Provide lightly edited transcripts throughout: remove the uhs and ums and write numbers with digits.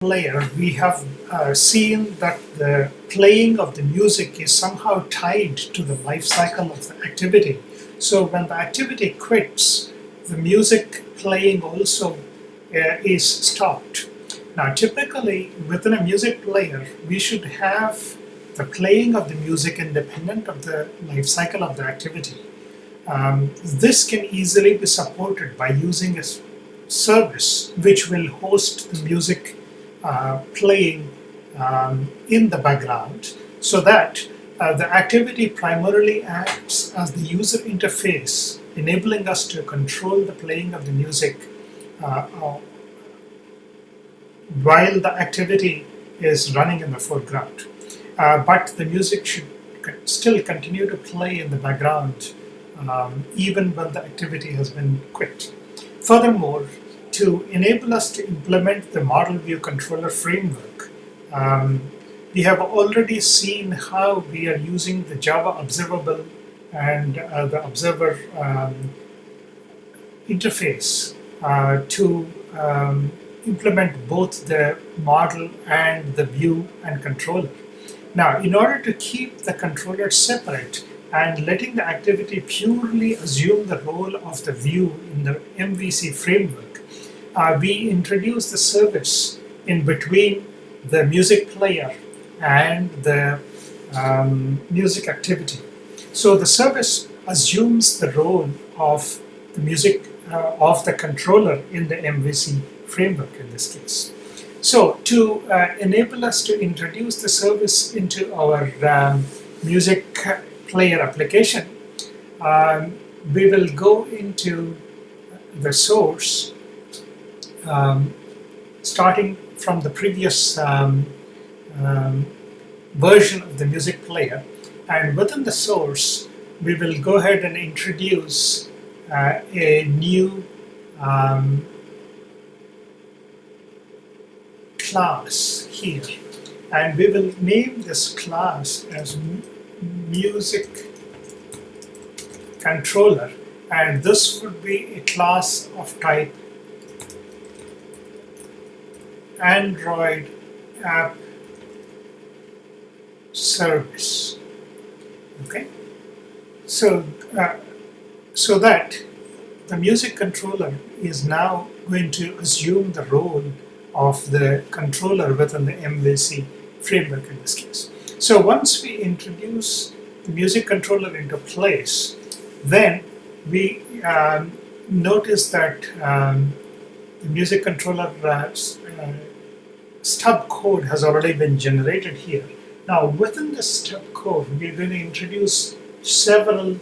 player, we have seen that the playing of the music is somehow tied to the life cycle of the activity. So when the activity quits, the music playing also is stopped. Now, typically within a music player, we should have the playing of the music independent of the life cycle of the activity. This can easily be supported by using a service which will host the music playing in the background, so that the activity primarily acts as the user interface, enabling us to control the playing of the music while the activity is running in the foreground. But the music should still continue to play in the background even when the activity has been quit. Furthermore, to enable us to implement the model view controller framework, we have already seen how we are using the Java observable and the observer interface to implement both the model and the view and controller. Now, in order to keep the controller separate and letting the activity purely assume the role of the view in the MVC framework, we introduce the service in between the music player and the music activity. So the service assumes the role of the music of the controller in the MVC framework in this case. So to enable us to introduce the service into our music player application, we will go into the source, starting from the previous version of the music player, and within the source we will go ahead and introduce a new class here, and we will name this class as music controller, and this would be a class of type Android app service. Okay, so so that the music controller is now going to assume the role of the controller within the MVC framework in this case. So once we introduce the music controller into place, then we notice that the music controller stub code has already been generated here. Now within the stub code, we're going to introduce several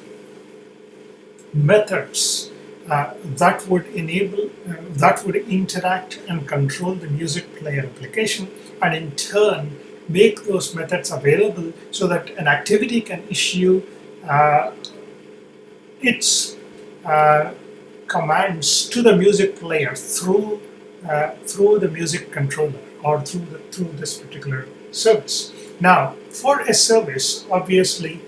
methods that would enable, that would interact and control the music player application, and in turn make those methods available so that an activity can issue its commands to the music player through the music controller or through this particular service. Now, for a service, obviously,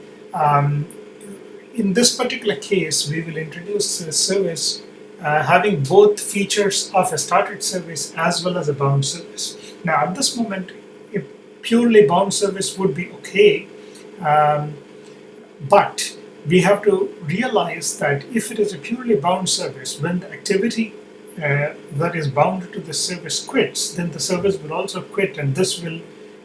in this particular case, we will introduce a service having both features of a started service as well as a bound service. Now, at this moment, a purely bound service would be okay, but we have to realize that if it is a purely bound service, when the activity that is bound to the service quits, then the service will also quit, and this will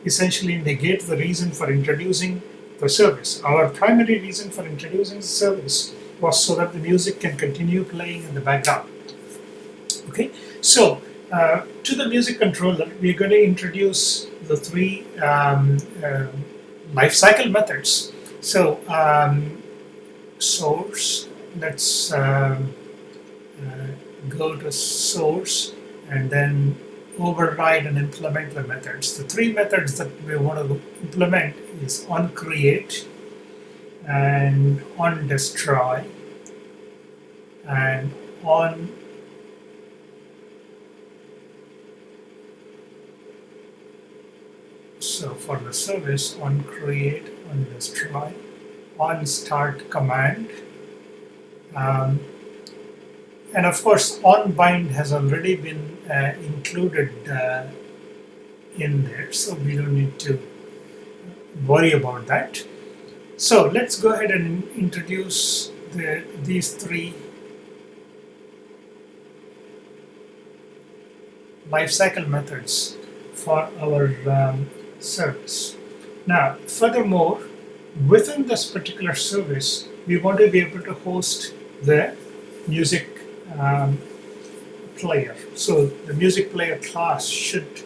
essentially negate the reason for introducing the service. Our primary reason for introducing the service was so that the music can continue playing in the background. Okay, so to the music controller, we're going to introduce the three lifecycle methods. So source, let's go to source and then override and implement the methods. The three methods that we want to implement is onCreate and OnDestroy and on so for the service onCreate, OnDestroy, OnStart command, and of course onBind has already been included in there, so we don't need to worry about that. So let's go ahead and introduce these three lifecycle methods for our service. Now, furthermore, within this particular service, we want to be able to host the music player. So the music player class should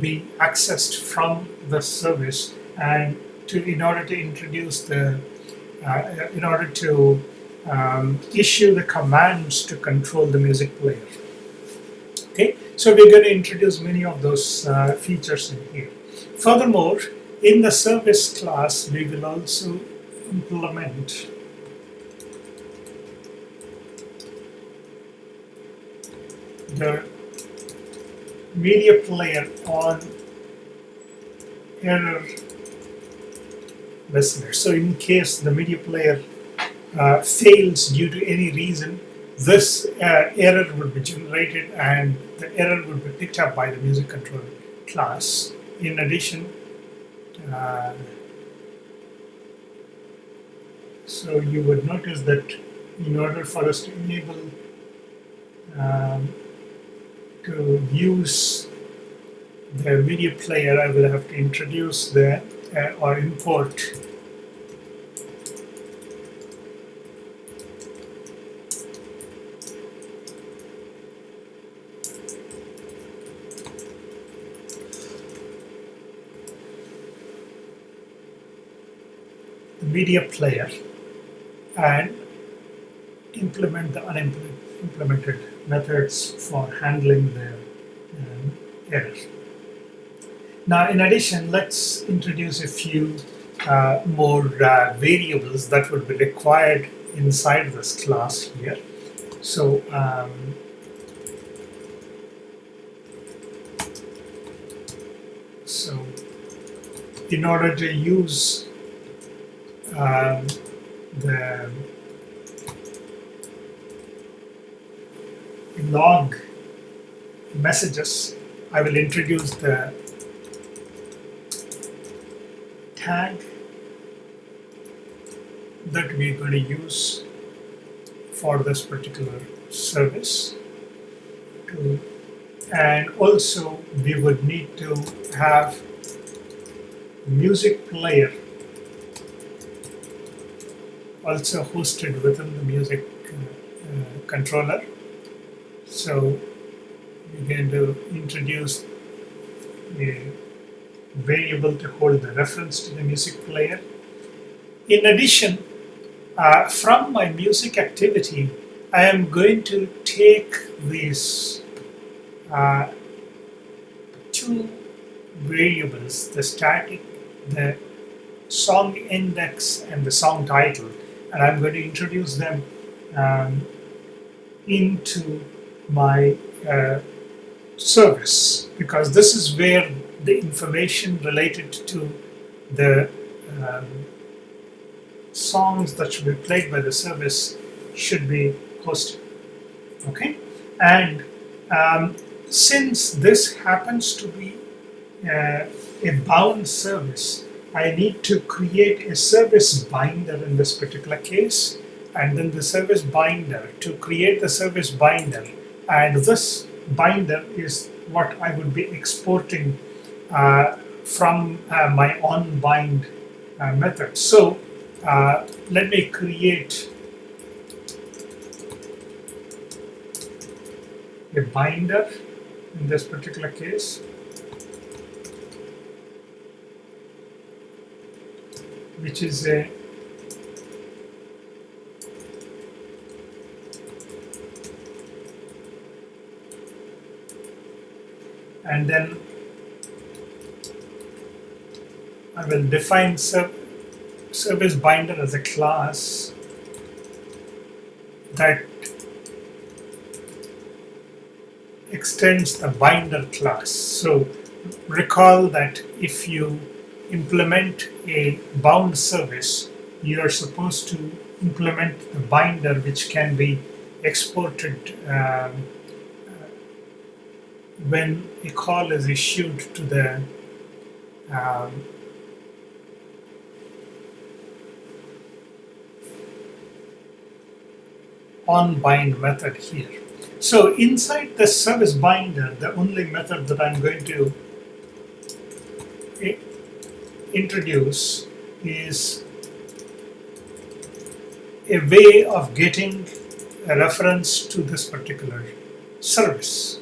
be accessed from the service, and in order to introduce in order to issue the commands to control the music player. Okay, so we're going to introduce many of those features in here. Furthermore, in the service class, we will also implement the media player on error listener. So in case the media player fails due to any reason, this error will be generated and the error will be picked up by the music control class. In addition, so you would notice that in order for us to enable to use the media player, I will have to introduce the or import the media player and implement the unimplemented methods for handling the error. Now, in addition, let's introduce a few more variables that would be required inside this class here. So, in order to use the log messages, I will introduce the tag that we're going to use for this particular service. And also we would need to have music player also hosted within the music controller. So we're going to introduce a variable to hold the reference to the music player. In addition, from my music activity, I am going to take these two variables, the static, the song index and the song title, and I'm going to introduce them into my service, because this is where the information related to the songs that should be played by the service should be hosted. Okay, and since this happens to be a bound service, I need to create a service binder in this particular case, and then the service binder, to create the service binder, and this binder is what I would be exporting from my onBind method. So let me create a binder in this particular case, which is a and then I will define service binder as a class that extends the binder class. So recall that if you implement a bound service, you are supposed to implement the binder, which can be exported when a call is issued to the um, onBind method here. So inside the service binder, the only method that I'm going to introduce is a way of getting a reference to this particular service.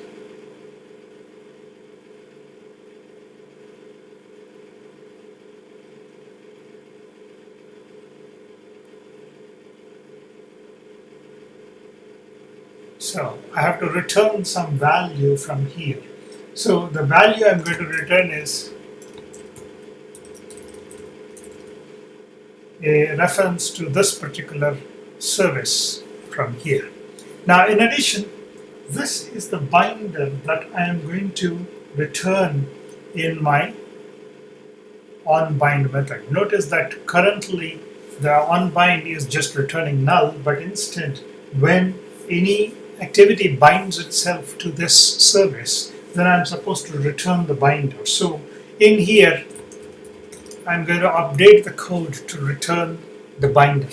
So I have to return some value from here. So the value I'm going to return is a reference to this particular service from here. Now, in addition, this is the binder that I am going to return in my onBind method. Notice that currently the onBind is just returning null, but instead, when any activity binds itself to this service, then I'm supposed to return the binder. So in here, I'm going to update the code to return the binder.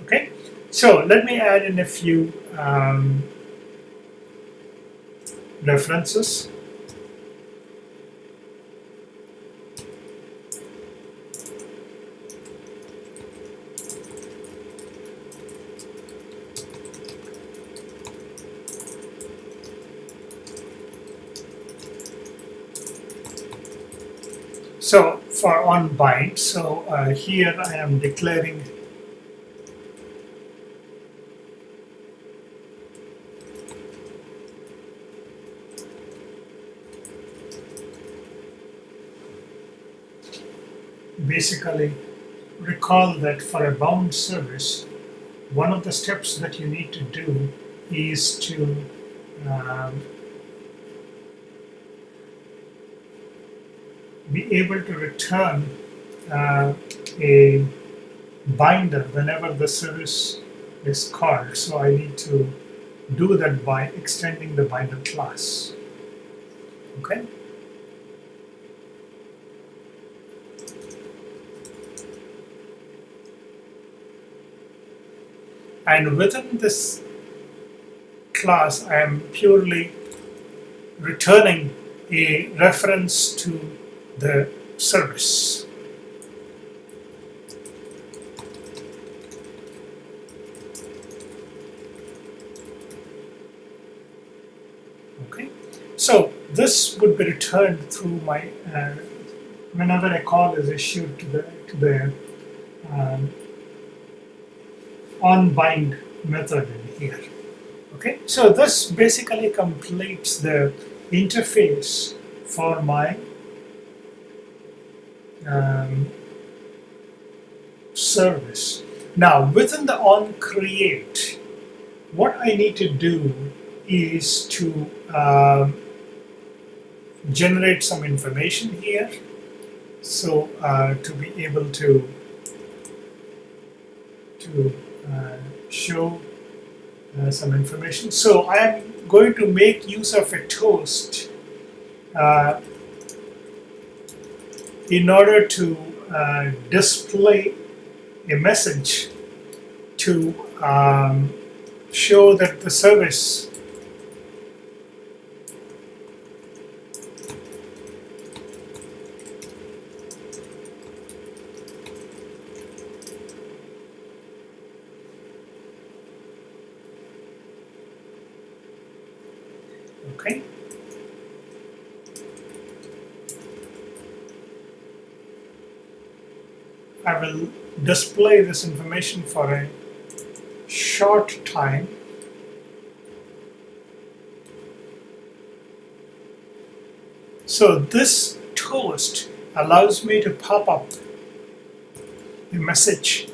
Okay, so let me add in a few references. So for onBind, so here I am declaring basically recall that for a bound service, one of the steps that you need to do is to be able to return a binder whenever the service is called. So I need to do that by extending the binder class. Okay. And within this class, I am purely returning a reference to the service. Okay, so this would be returned through my whenever a call is issued to the onBind method in here. Okay, so this basically completes the interface for my service. Now, within the onCreate, what I need to do is to generate some information here. So to be able to show some information. So I am going to make use of a toast in order to display a message to show that the service okay. I will display this information for a short time. So this toast allows me to pop up a message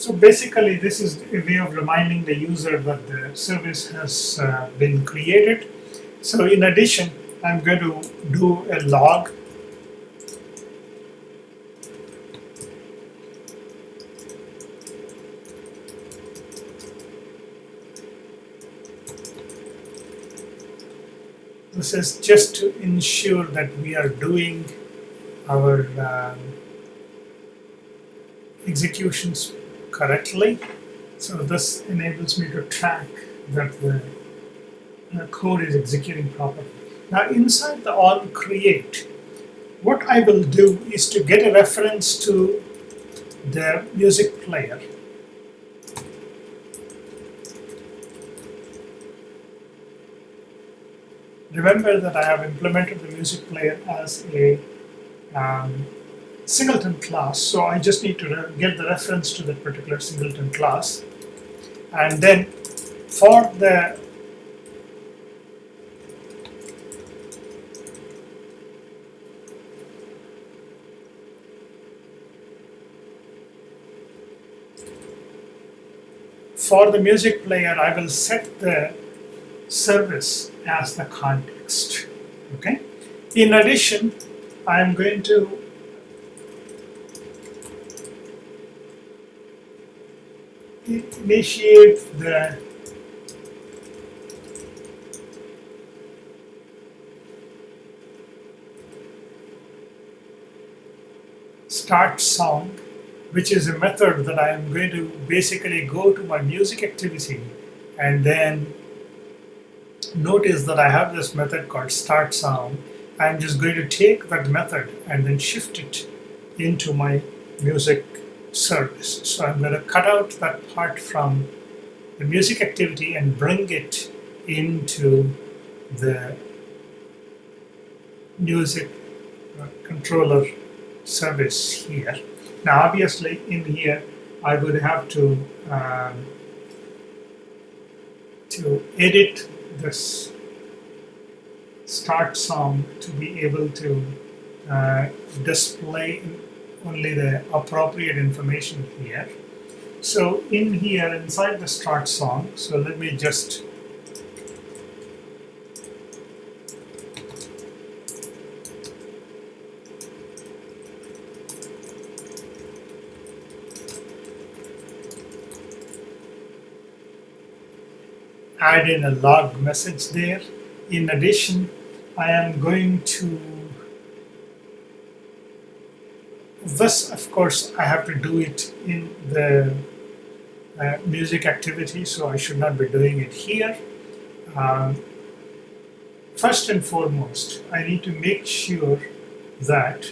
So basically, this is a way of reminding the user that the service has been created. So in addition, I'm going to do a log. This is just to ensure that we are doing our executions correctly. So this enables me to track that the code is executing properly. Now inside the onCreate, what I will do is to get a reference to the music player. Remember that I have implemented the music player as a singleton class, so I just need to get the reference to that particular singleton class. And then for the music player, I will set the service as the context. Okay. In addition, I'm going to initiate the StartSound, which is a method that I am going to basically go to my music activity, and then notice that I have this method called StartSound. I'm just going to take that method and then shift it into my music service. So I'm going to cut out that part from the music activity and bring it into the music controller service here. Now obviously in here I would have to edit this StartSound to be able to display only the appropriate information here. So in here inside the StartSound, so let me just add in a log message there. In addition, I am going to, this of course I have to do it in the music activity, so I should not be doing it here. First and foremost, I need to make sure that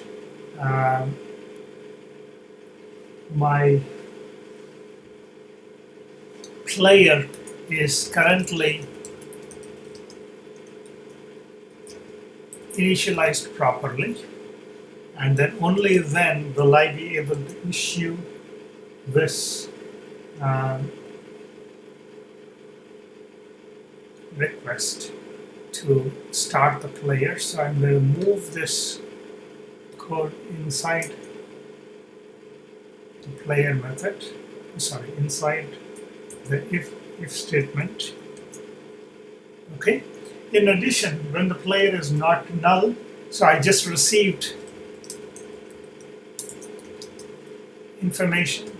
my player is currently initialized properly, and then only then will I be able to issue this request to start the player. So I'm going to move this code inside the player method, sorry, inside the if statement. Okay. In addition, when the player is not null, so I just received information.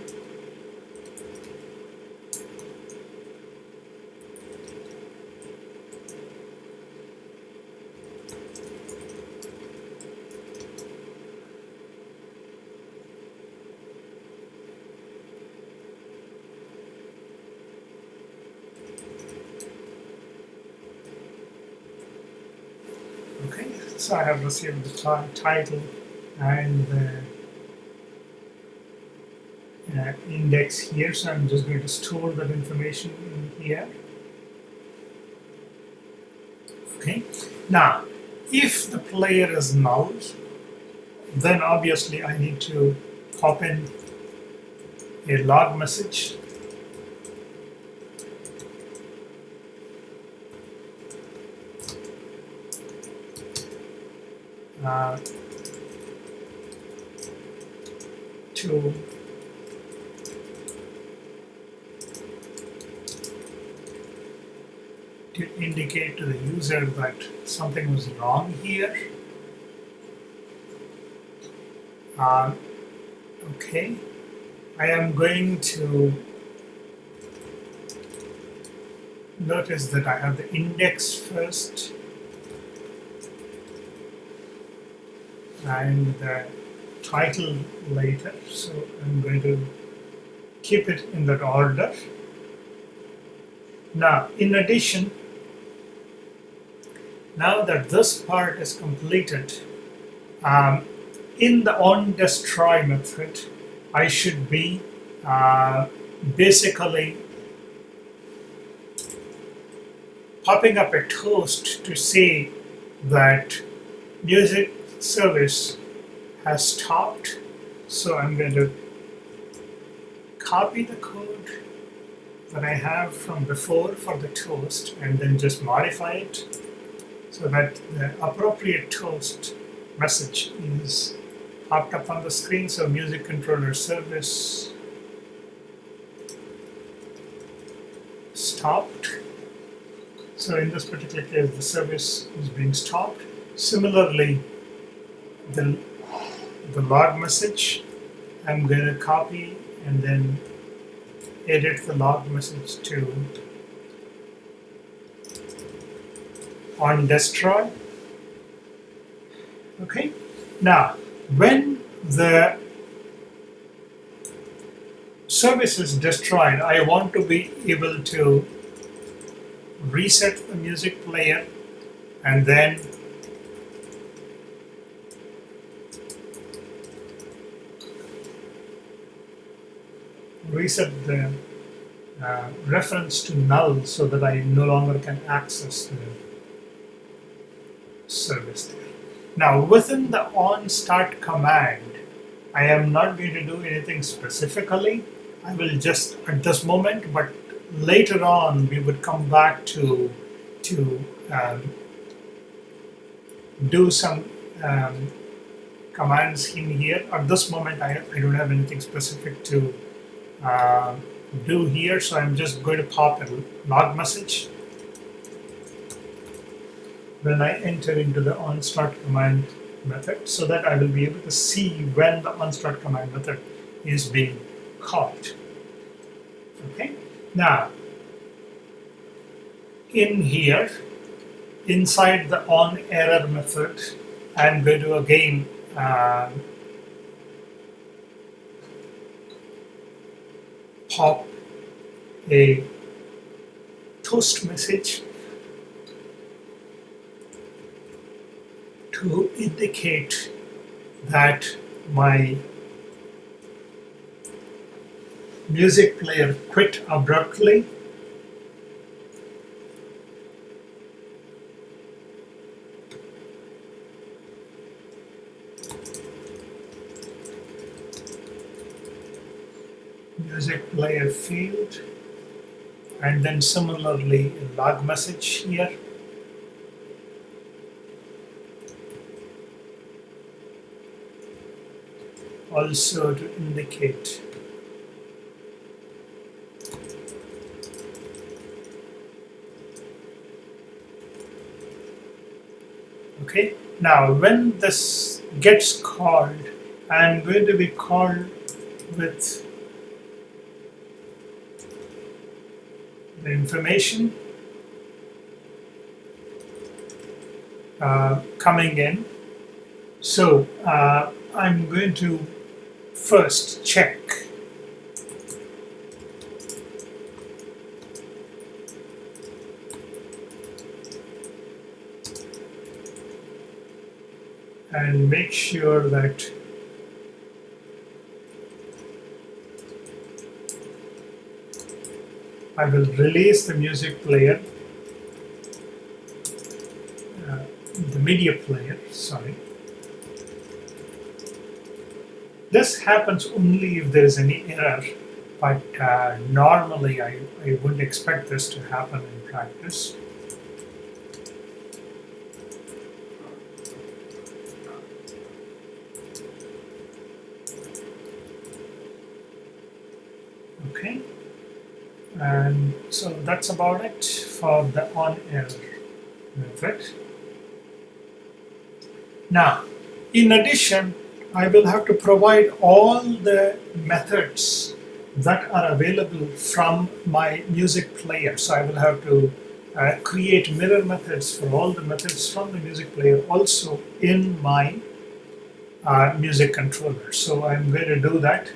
Okay, so I have received the title and the index here, so I'm just going to store that information in here. Okay, now if the player is null, then obviously I need to pop in a log message. To to indicate to the user that something was wrong here. Okay, I am going to notice that I have the index first and the title later, so I'm going to keep it in that order. Now, in addition, now that this part is completed, in the OnDestroy method, I should be basically popping up a toast to say that music service has stopped. So I'm going to copy the code that I have from before for the toast and then just modify it so that the appropriate toast message is popped up on the screen. So music controller service stopped. So in this particular case, the service is being stopped. Similarly, the log message, I'm going to copy and then edit the log message to OnDestroy. Okay, now when the service is destroyed, I want to be able to reset the music player and then reset the reference to null so that I no longer can access the service there. Now, within the OnStart command, I am not going to do anything specifically. I will just at this moment, but later on we would come back to do some commands in here. At this moment, I don't have anything specific to do here, so I'm just going to pop a log message when I enter into the OnStart command method so that I will be able to see when the OnStart command method is being called. Okay, now in here, inside the onError method, I'm going to again pop a toast message to indicate that my music player quit abruptly. Music player failed, and then similarly a log message here. Also to indicate okay, now when this gets called, I'm going to be called with the information coming in. So I'm going to first check and make sure that I will release the music player, the media player, sorry. This happens only if there is any error, but normally I wouldn't expect this to happen in practice. Okay. And so that's about it for the on-air method. Now, in addition, I will have to provide all the methods that are available from my music player. So I will have to create mirror methods for all the methods from the music player also in my music controller. So I'm going to do that.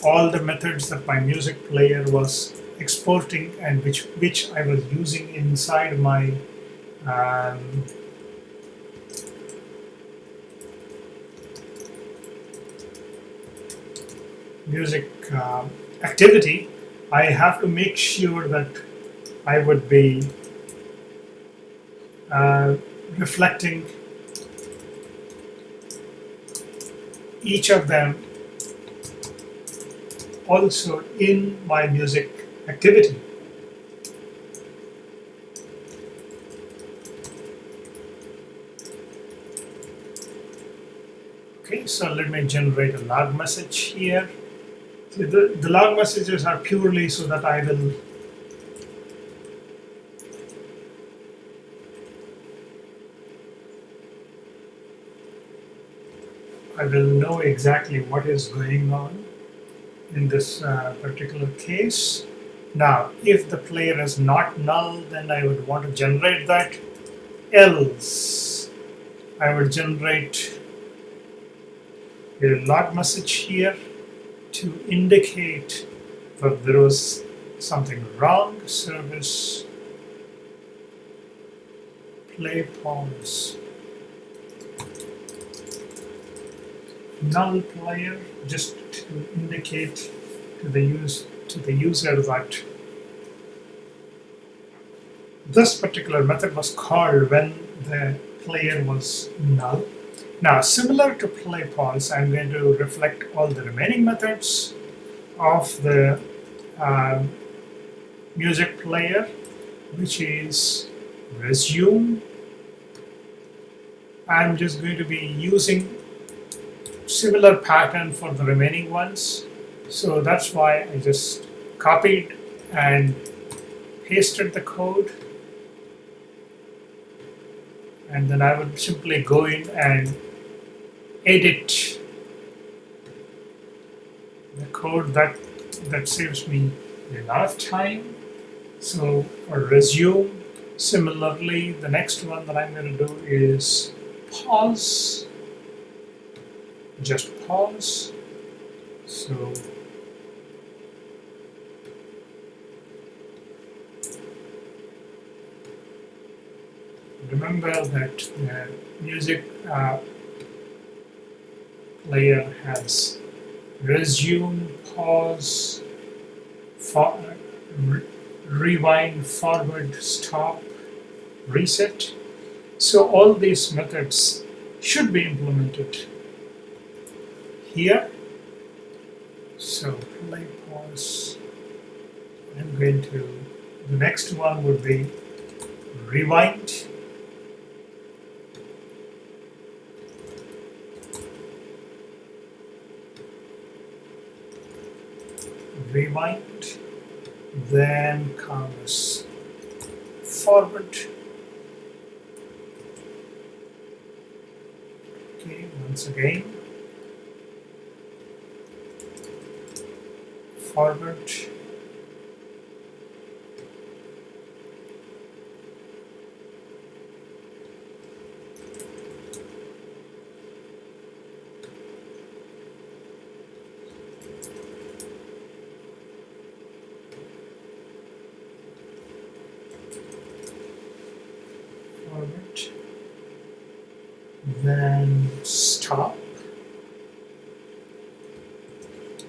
All the methods that my music player was exporting and which I was using inside my music activity, I have to make sure that I would be reflecting each of them also in my music activity. Okay, so let me generate a log message here. So the log messages are purely so that I will know exactly what is going on in this particular case. Now, if the player is not null, then I would want to generate that. Else, I would generate a log message here to indicate that there was something wrong. Service play pause null player, just to indicate to the user that this particular method was called when the player was null. Now, similar to play pause, I'm going to reflect all the remaining methods of the music player, which is resume. I'm just going to be using similar pattern for the remaining ones. So that's why I just copied and pasted the code. And then I would simply go in and edit the code. That saves me a lot of time. So for resume, similarly, the next one that I'm going to do is pause. Just pause. So remember that the music player has resume, pause, rewind, forward, stop, reset. So all these methods should be implemented here. So play pause. I'm going to, the next one would be rewind. Rewind, then comes forward. Okay, once again, forward. Forward. Then stop.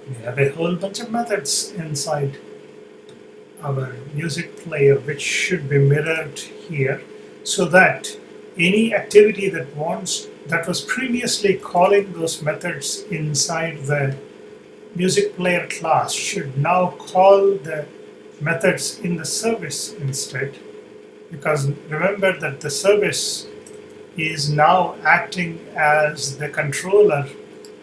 We have a whole bunch of methods inside our music player which should be mirrored here, so that any activity that was previously calling those methods inside the music player class should now call the methods in the service instead, because remember that the service is now acting as the controller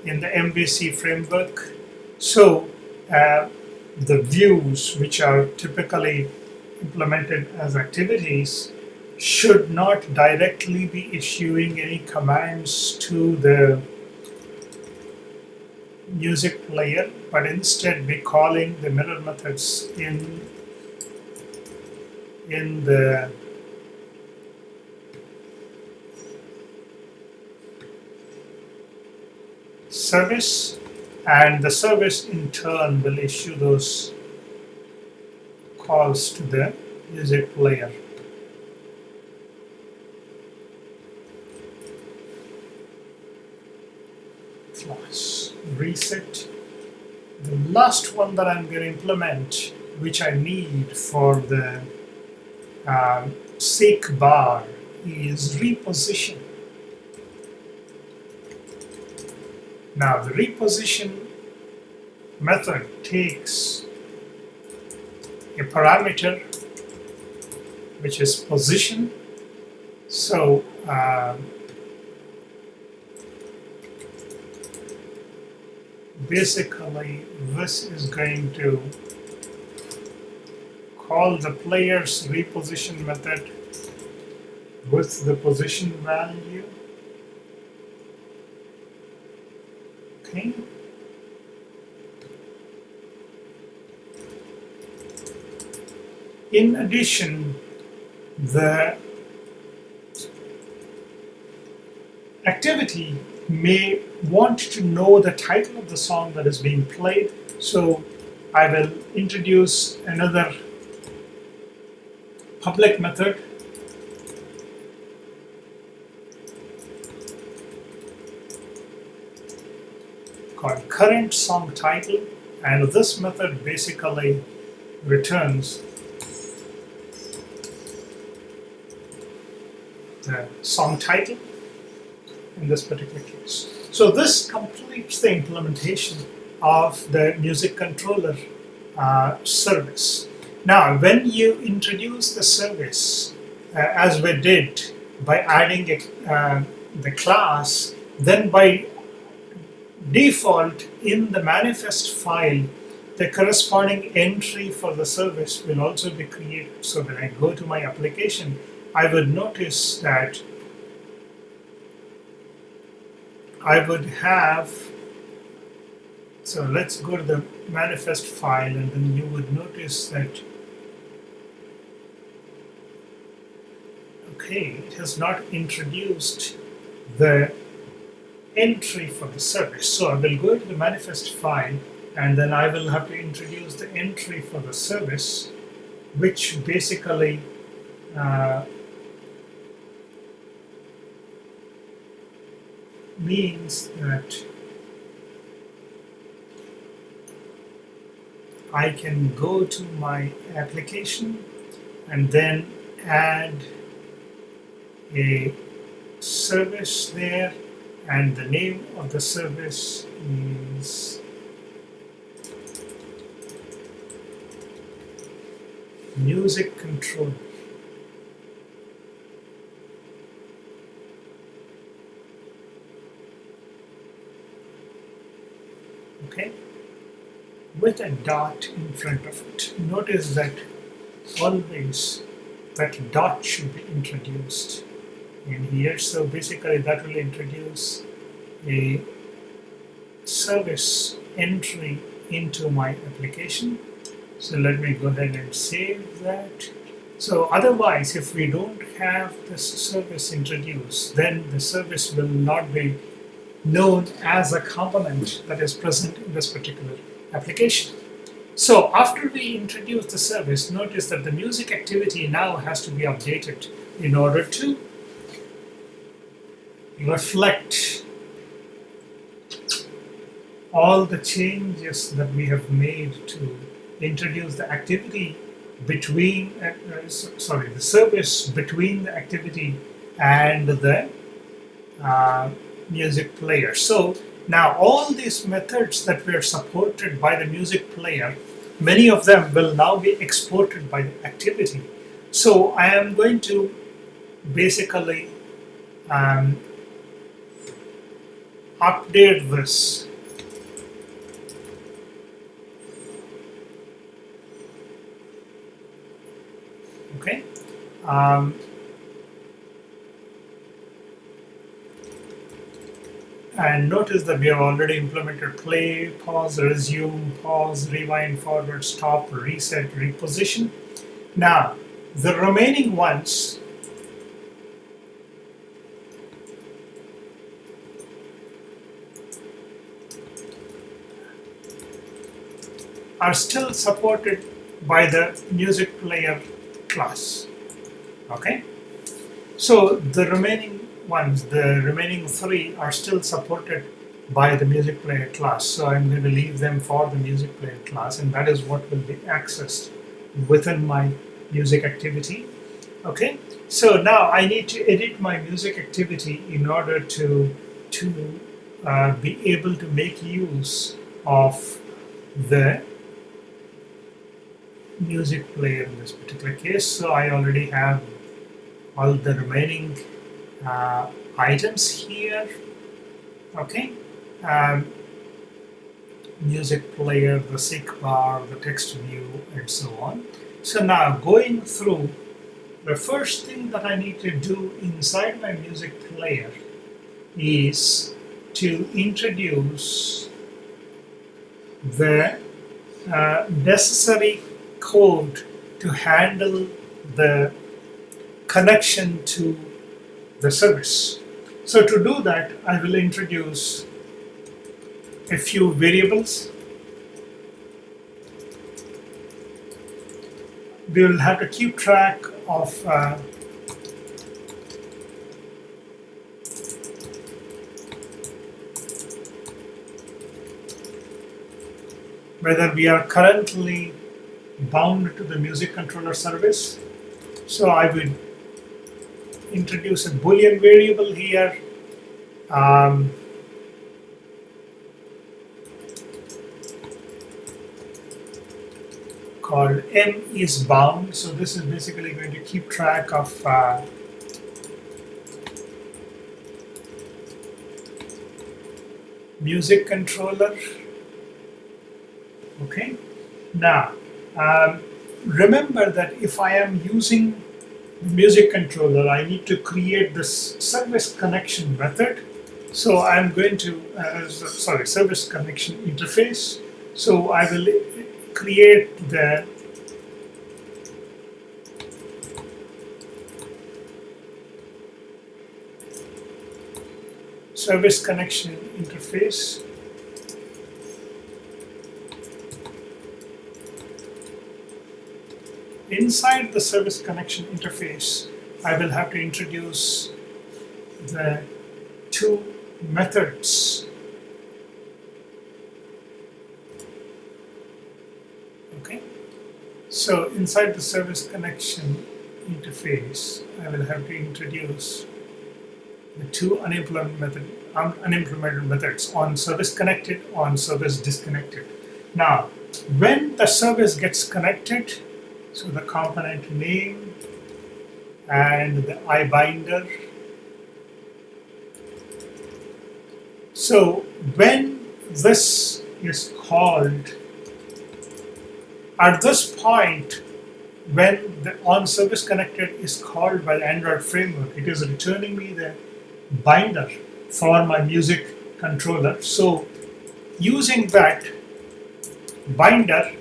in the MVC framework. So the views, which are typically implemented as activities, should not directly be issuing any commands to the music player, but instead be calling the mirror methods in the service, and the service in turn will issue those calls to the music player. Class reset. The last one that I'm going to implement, which I need for the seek bar, is reposition. Now the reposition method takes a parameter which is position. So basically this is going to call the player's reposition method with the position value. Okay. In addition, the activity may want to know the title of the song that is being played. So I will introduce another public method called current song title, and this method basically returns the song title in this particular case. So this completes the implementation of the music controller service. Now, when you introduce the service, as we did by adding the class, then by default in the manifest file, the corresponding entry for the service will also be created. So when I go to my application, I would notice that I would have, so let's go to the manifest file, and then you would notice that, okay, it has not introduced the entry for the service. So I will go to the manifest file, and then I will have to introduce the entry for the service, which basically means that I can go to my application and then add a service there, and the name of the service is music controller. Okay, with a dot in front of it. Notice that always that dot should be introduced in here. So basically that will introduce a service entry into my application. So let me go ahead and save that. So otherwise, if we don't have this service introduced, then the service will not be known as a component that is present in this particular application. So after we introduce the service, notice that the music activity now has to be updated in order to reflect all the changes that we have made to introduce the activity between, the service between the activity and the music player. So now all these methods that were supported by the music player, many of them will now be exported by the activity. So I am going to basically update this. Okay. And notice that we have already implemented play, pause, resume, pause, rewind, forward, stop, reset, reposition. Now, the remaining ones are still supported by the MusicPlayer class. Okay? So the remaining ones, the remaining three are still supported by the MusicPlayer class. So I'm going to leave them for the MusicPlayer class, and that is what will be accessed within my music activity. Okay, so now I need to edit my music activity in order to be able to make use of the music player in this particular case. So I already have all the remaining items here. Okay, music player, the seek bar, the text view, and so on. So now going through, the first thing that I need to do inside my music player is to introduce the necessary code to handle the connection to the service. So to do that, I will introduce a few variables. We will have to keep track of whether we are currently bound to the music controller service. So I will introduce a Boolean variable here. Called M is bound. So this is basically going to keep track of music controller. Okay. Now, remember that if I am using the music controller, I need to create this service connection method. So I'm going to, service connection interface. So I will create the service connection interface. Inside the service connection interface, I will have to introduce the two methods. Okay, so inside the service connection interface, I will have to introduce the two unimplemented methods, on service connected, on service disconnected. Now, when the service gets connected, so the component name and the iBinder. So when this is called, at this point, when the onService connected is called by the Android framework, it is returning me the binder for my music controller. So using that binder,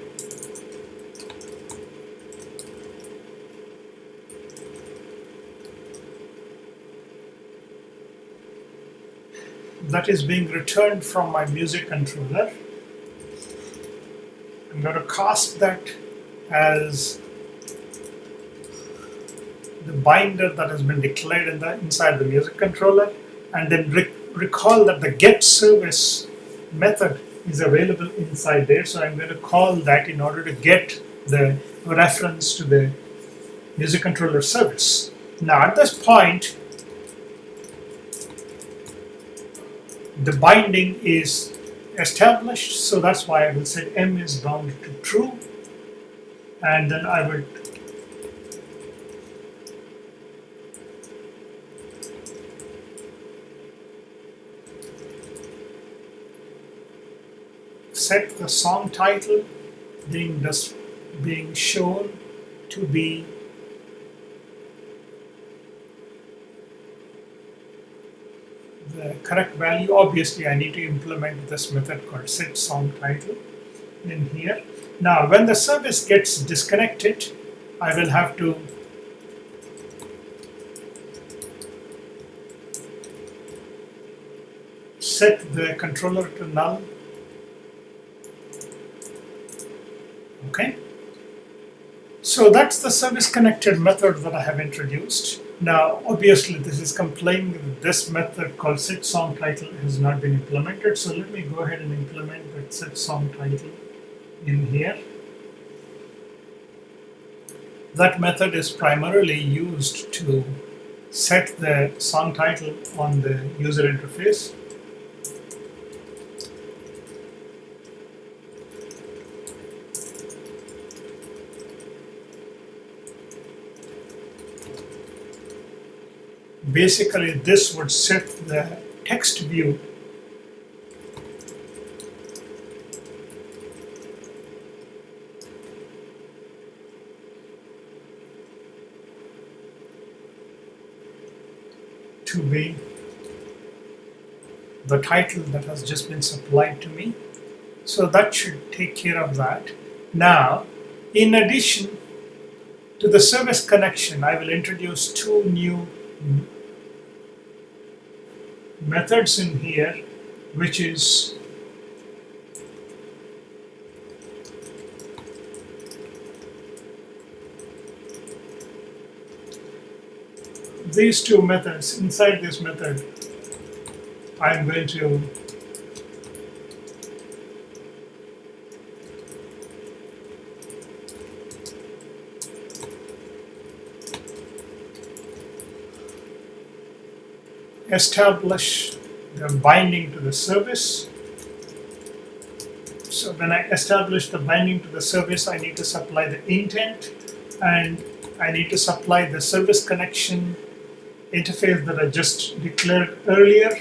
that is being returned from my music controller, I'm going to cast that as the binder that has been declared inside the music controller, and then recall that the get service method is available inside there. So I'm going to call that in order to get the reference to the music controller service. Now at this point, the binding is established, so that's why I will set M is bound to true, and then I will set the song title being shown to be the correct value. Obviously, I need to implement this method called set song title in here. Now, when the service gets disconnected, I will have to set the controller to null. Okay. So that's the service connected method that I have introduced. Now, obviously, this is complaining that this method called set song title has not been implemented. So let me go ahead and implement that set song title in here. That method is primarily used to set the song title on the user interface. Basically, this would set the text view to be the title that has just been supplied to me. So that should take care of that. Now, in addition to the service connection, I will introduce two new methods in here, which is these two methods. Inside this method, I'm going to establish the binding to the service. So when I establish the binding to the service, I need to supply the intent, and I need to supply the service connection interface that I just declared earlier.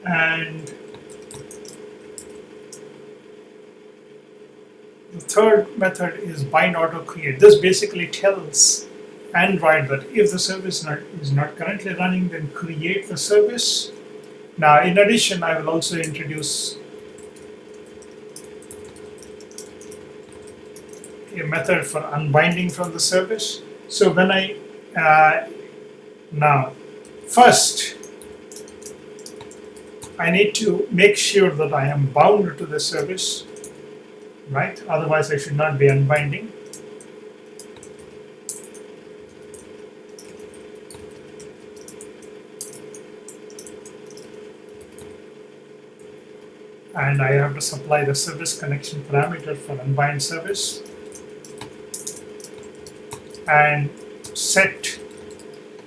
And the third method is bind auto create. This basically tells Android that if the service is not currently running, then create the service. Now, in addition, I will also introduce a method for unbinding from the service. So when I now first I need to make sure that I am bound to the service, right? Otherwise, I should not be unbinding. And I have to supply the service connection parameter for unbind service and set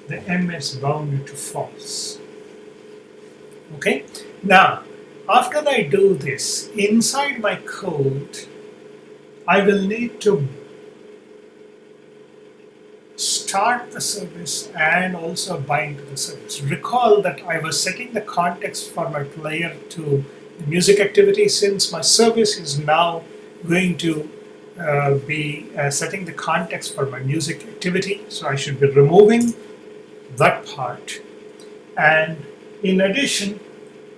the MS bound to false. Okay. Now, after I do this, inside my code, I will need to start the service and also bind to the service. Recall that I was setting the context for my player to the music activity. Since my service is now going to be setting the context for my music activity, so I should be removing that part. And in addition,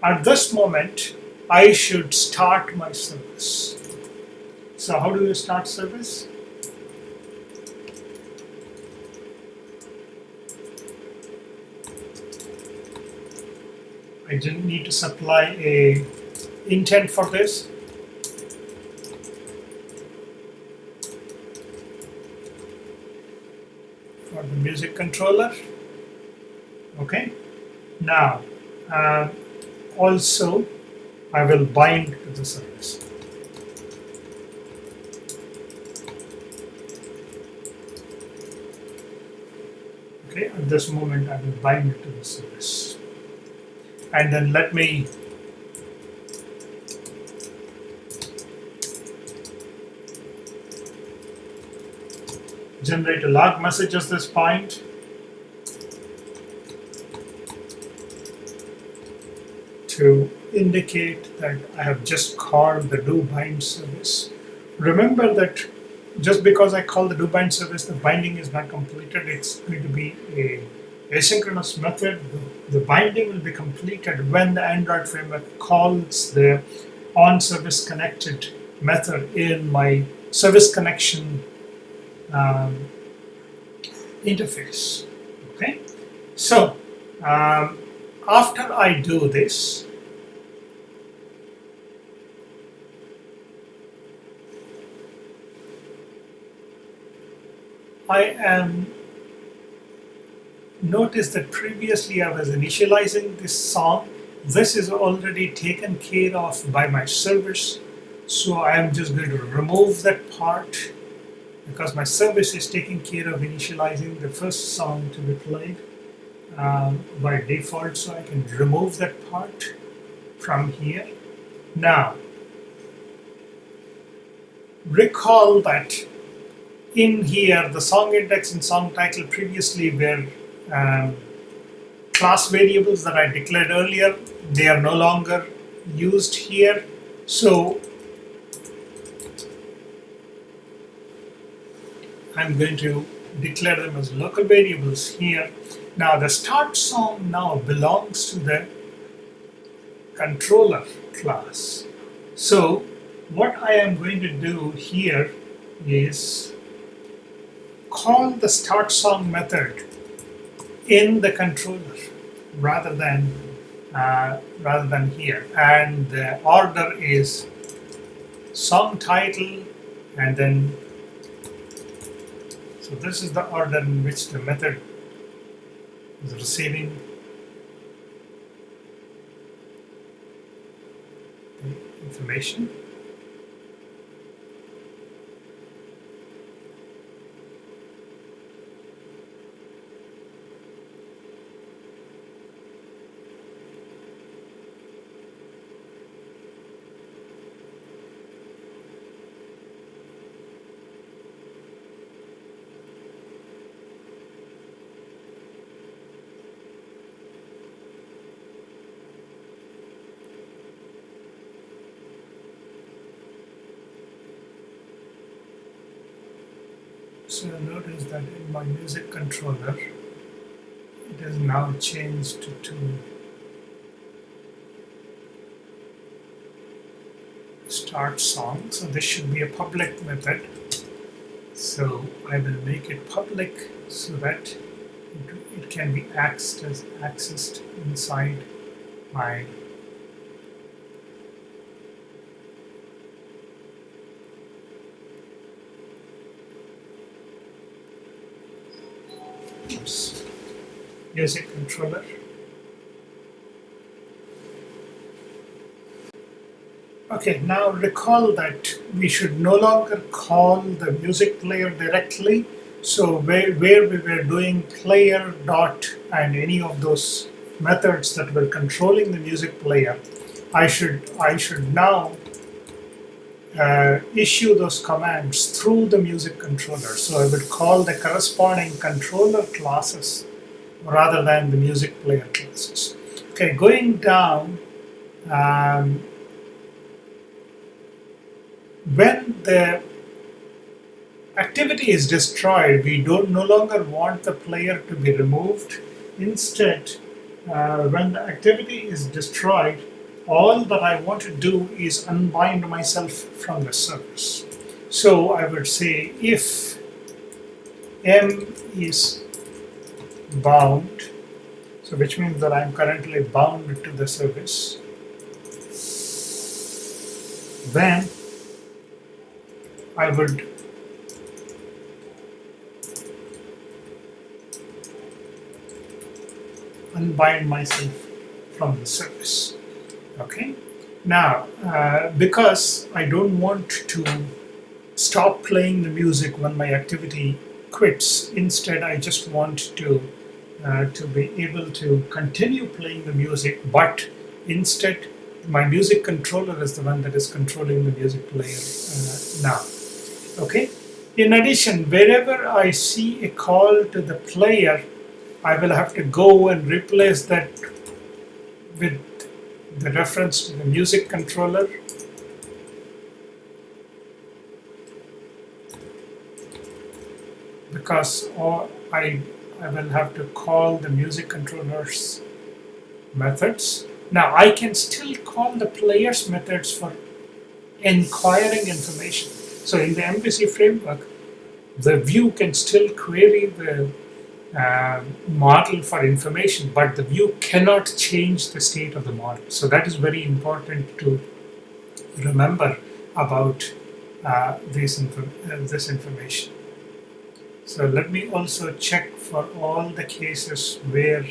at this moment, I should start my service. So how do you start service? I didn't need to supply a intent for this. For the music controller. Okay. Now, also, I will bind to the service. Okay. At this moment, I will bind it to the service. And then let me generate a log message at this point. to indicate that I have just called the doBind service. Remember that just because I call the doBind service, the binding is not completed. It's going to be a asynchronous method. The binding will be completed when the Android framework calls the onServiceConnected method in my service connection interface. Okay, so after I do this, I am notice that previously I was initializing this song. This is already taken care of by my service, so I am just going to remove that part because my service is taking care of initializing the first song to be played by default, so I can remove that part from here. Now, recall that in here the song index and song title previously were class variables that I declared earlier. They are no longer used here, so I'm going to declare them as local variables here. Now the start song now belongs to the controller class. So what I am going to do here is call the start song method in the controller rather than here, and the order is song title, and then so this is the order in which the method is receiving the information. So notice that in my music controller, it has now changed to start song. So this should be a public method. So I will make it public so that it can be accessed inside my music controller. Okay, now recall that we should no longer call the music player directly. So where we were doing player dot and any of those methods that were controlling the music player, I should now issue those commands through the music controller. So I would call the corresponding controller classes rather than the music player classes. Okay, going down, when the activity is destroyed, we no longer want the player to be removed. Instead, when the activity is destroyed, all that I want to do is unbind myself from the service. So I would say if M is bound, so which means that I'm currently bound to the service, then I would unbind myself from the service. Okay. Now, because I don't want to stop playing the music when my activity quits, instead I just want to be able to continue playing the music, but instead my music controller is the one that is controlling the music player now. Okay. In addition, wherever I see a call to the player, I will have to go and replace that with the reference to the music controller, because I will have to call the music controller's methods. Now I can still call the player's methods for inquiring information. So in the MVC framework, the view can still query the model for information, but the view cannot change the state of the model. So that is very important to remember about this information. So let me also check for all the cases where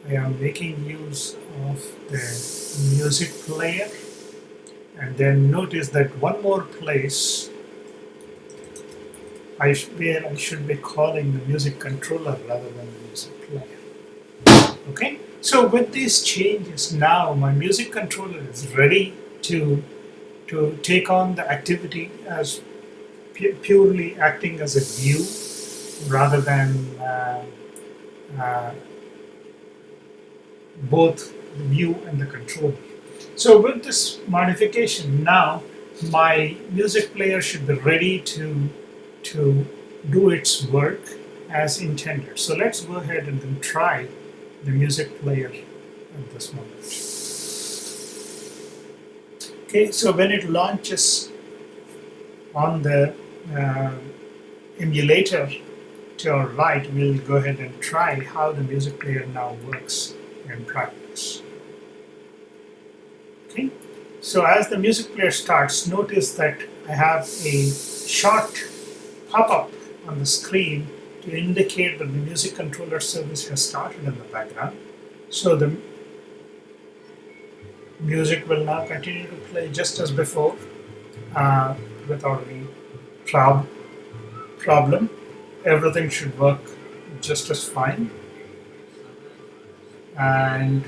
I am making use of the music player, and then notice that one more place where I should be calling the music controller rather than the music player. Okay, so with these changes, now my music controller is ready to take on the activity as purely acting as a view rather than both the view and the controller. So with this modification, now my music player should be ready to do its work as intended. So let's go ahead and then try the music player at this moment. Okay, so when it launches on the emulator to our right, we'll go ahead and try how the music player now works in practice. Okay, so as the music player starts, notice that I have a short pop-up on the screen to indicate that the music controller service has started in the background. So the music will now continue to play just as before without any problem. Everything should work just as fine, and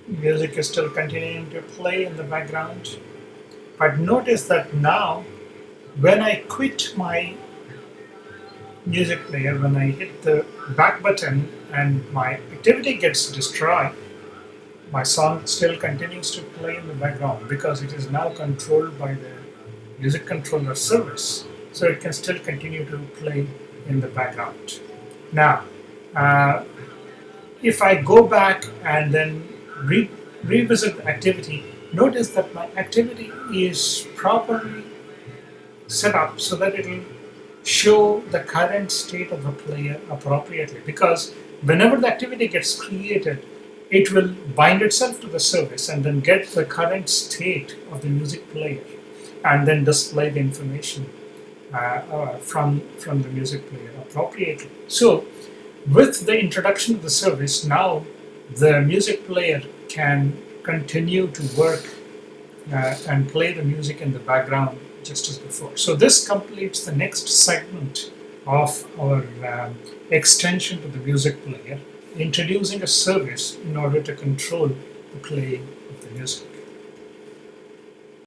music is still continuing to play in the background. But notice that now when I quit my music player, when I hit the back button and my activity gets destroyed, my song still continues to play in the background because it is now controlled by the music controller service. So it can still continue to play in the background. Now, if I go back and then revisit the activity, notice that my activity is properly set up so that it will show the current state of the player appropriately, because whenever the activity gets created, it will bind itself to the service and then get the current state of the music player and then display the information from the music player appropriately. So with the introduction of the service, now the music player can continue to work and play the music in the background just as before. So this completes the next segment of our extension to the music player, introducing a service in order to control the playing of the music.